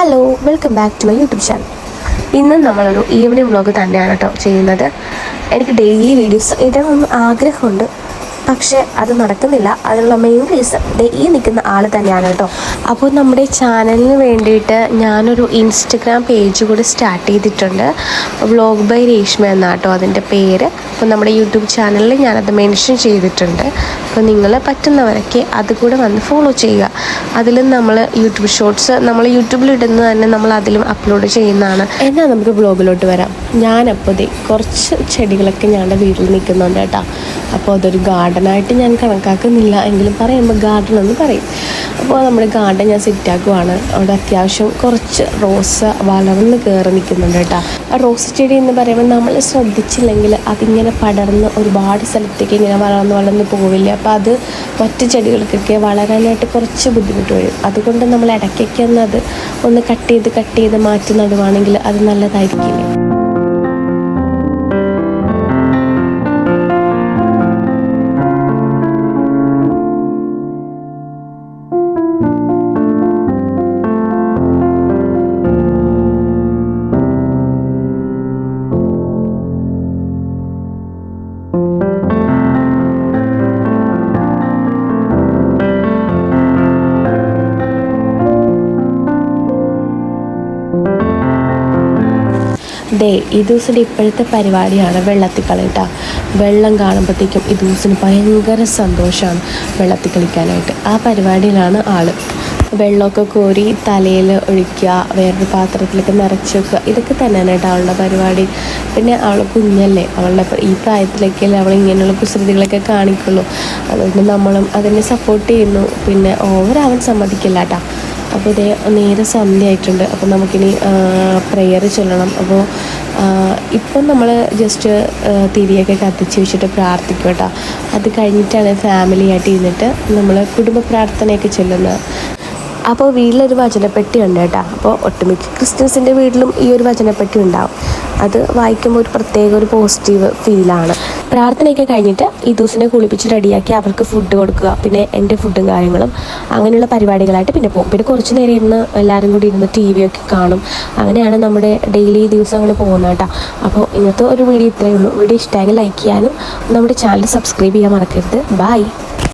Hello, welcome back to my YouTube channel. ഇന്ന് നമ്മളൊരു evening vlog തന്നെയാണ് കേട്ടോ ചെയ്യുന്നത്. എനിക്ക് ഡെയിലി വീഡിയോസ് ഇടണമെന്ന് ആഗ്രഹമുണ്ട്, പക്ഷേ അത് നടക്കുന്നില്ല. അതിനുള്ള മെയിൻ റീസൺ ഈ നിൽക്കുന്ന ആൾ തന്നെയാണ് കേട്ടോ. അപ്പോൾ നമ്മുടെ ചാനലിന് വേണ്ടിയിട്ട് ഞാനൊരു ഇൻസ്റ്റഗ്രാം പേജ് കൂടി സ്റ്റാർട്ട് ചെയ്തിട്ടുണ്ട്. വ്ളോഗ് ബൈ രേഷ്മ എന്നാണ് കേട്ടോ അതിൻ്റെ പേര്. അപ്പോൾ നമ്മുടെ യൂട്യൂബ് ചാനലിൽ ഞാനത് മെൻഷൻ ചെയ്തിട്ടുണ്ട്. അപ്പോൾ നിങ്ങൾ പറ്റുന്നവരൊക്കെ അതുകൂടെ വന്ന് ഫോളോ ചെയ്യുക. അതിലും നമ്മൾ യൂട്യൂബ് ഷോർട്സ് നമ്മൾ യൂട്യൂബിലിടുന്നത് തന്നെ നമ്മൾ അതിലും അപ്ലോഡ് ചെയ്യുന്നതാണ്. എന്നാൽ നമുക്ക് വ്ളോഗിലോട്ട് വരാം. ഞാനപ്പോൾ കുറച്ച് ചെടികളൊക്കെ ഞങ്ങളുടെ വീട്ടിൽ നിൽക്കുന്നുണ്ട് കേട്ടോ. അപ്പോൾ അതൊരു ഗാർഡനായിട്ട് ഞാൻ കണക്കാക്കുന്നില്ല, എങ്കിലും പറയുമ്പോൾ ഗാർഡൻ എന്ന് പറയും. അപ്പോൾ നമ്മുടെ ഗാർഡൻ ഞാൻ സെറ്റാക്കുവാണ്. അവിടെ അത്യാവശ്യം കുറച്ച് റോസ് വളർന്ന് കയറി നിൽക്കുന്നുണ്ട് കേട്ടോ. ആ റോസ് ചെടി എന്ന് പറയുമ്പോൾ നമ്മൾ ശ്രദ്ധിച്ചില്ലെങ്കിൽ അതിങ്ങനെ പടർന്ന് ഒരുപാട് സ്ഥലത്തേക്ക് ഇങ്ങനെ വളർന്ന് പോവില്ല. അപ്പോൾ അത് മറ്റു ചെടികൾക്കൊക്കെ വളരാനായിട്ട് കുറച്ച് ബുദ്ധിമുട്ട് വരും. അതുകൊണ്ട് നമ്മൾ ഇടയ്ക്കൊക്കെ ഒന്ന് കട്ട് ചെയ്ത് മാറ്റി നടുവാണെങ്കിൽ അത് നല്ലതായിരിക്കില്ലേ. ഈ ദിവസത്തിൻ്റെ ഇപ്പോഴത്തെ പരിപാടിയാണ് വെള്ളത്തിൽ കളി കേട്ടോ. വെള്ളം കാണുമ്പോഴത്തേക്കും ഈ ദിവസത്തിന് ഭയങ്കര സന്തോഷമാണ് വെള്ളത്തിൽ കളിക്കാനായിട്ട്. ആ പരിപാടിയിലാണ് ആൾ. വെള്ളമൊക്കെ കോരി തലയിൽ ഒഴിക്കുക, വേറൊരു പാത്രത്തിലൊക്കെ നിറച്ച് വെക്കുക, ഇതൊക്കെ തന്നെയാണ് കേട്ടോ അവളുടെ പരിപാടി. പിന്നെ അവൾ കുഞ്ഞല്ലേ, അവളുടെ ഈ പ്രായത്തിലേക്കല്ലേ അവൾ ഇങ്ങനെയുള്ള കുസൃതികളൊക്കെ കാണിക്കുള്ളൂ. അതുകൊണ്ട് നമ്മളും അതിനെ സപ്പോർട്ട് ചെയ്യുന്നു. പിന്നെ ഓവറാവാൻ സമ്മതിക്കില്ല കേട്ടോ. അപ്പോൾ ഇതേ നേരെ സന്ധ്യ ആയിട്ടുണ്ട്. അപ്പോൾ നമുക്കിനി പ്രെയർ ചൊല്ലണം. അപ്പോൾ ഇപ്പം നമ്മൾ ജസ്റ്റ് തിരിയൊക്കെ കത്തിച്ച് വെച്ചിട്ട് പ്രാർത്ഥിക്കും കേട്ടോ. അത് കഴിഞ്ഞിട്ടാണ് ഫാമിലിയായിട്ട് ഇരുന്നിട്ട് നമ്മൾ കുടുംബ പ്രാർത്ഥനയൊക്കെ ചൊല്ലുന്നത്. അപ്പോൾ വീട്ടിലൊരു വചനപ്പെട്ടി ഉണ്ട് കേട്ടോ. അപ്പോൾ ഒട്ടുമിക്ക ക്രിസ്ത്യൻസിൻ്റെ വീട്ടിലും ഈ ഒരു വചനപ്പെട്ടി ഉണ്ടാവും. അത് വായിക്കുമ്പോൾ ഒരു പ്രത്യേക ഒരു പോസിറ്റീവ് ഫീലാണ്. പ്രാർത്ഥനയൊക്കെ കഴിഞ്ഞിട്ട് ഈ ദിവസത്തിനെ കുളിപ്പിച്ച് റെഡിയാക്കി അവർക്ക് ഫുഡ് കൊടുക്കുക, പിന്നെ എൻ്റെ ഫുഡും കാര്യങ്ങളും അങ്ങനെയുള്ള പരിപാടികളായിട്ട് പിന്നെ പോകും. പിന്നെ കുറച്ച് നേരം ഇരുന്ന് എല്ലാവരും കൂടി ഇരുന്ന് TV ഒക്കെ കാണും. അങ്ങനെയാണ് നമ്മുടെ ഡെയിലി ദിവസങ്ങൾ പോകുന്നത് കേട്ടോ. അപ്പോൾ ഇന്നത്തെ ഒരു വീഡിയോ ഇത്രയേ ഉള്ളൂ. വീഡിയോ ഇഷ്ടമായെങ്കിൽ ലൈക്ക് ചെയ്യാനും നമ്മുടെ ചാനൽ സബ്സ്ക്രൈബ് ചെയ്യാൻ മറക്കരുത്. ബൈ.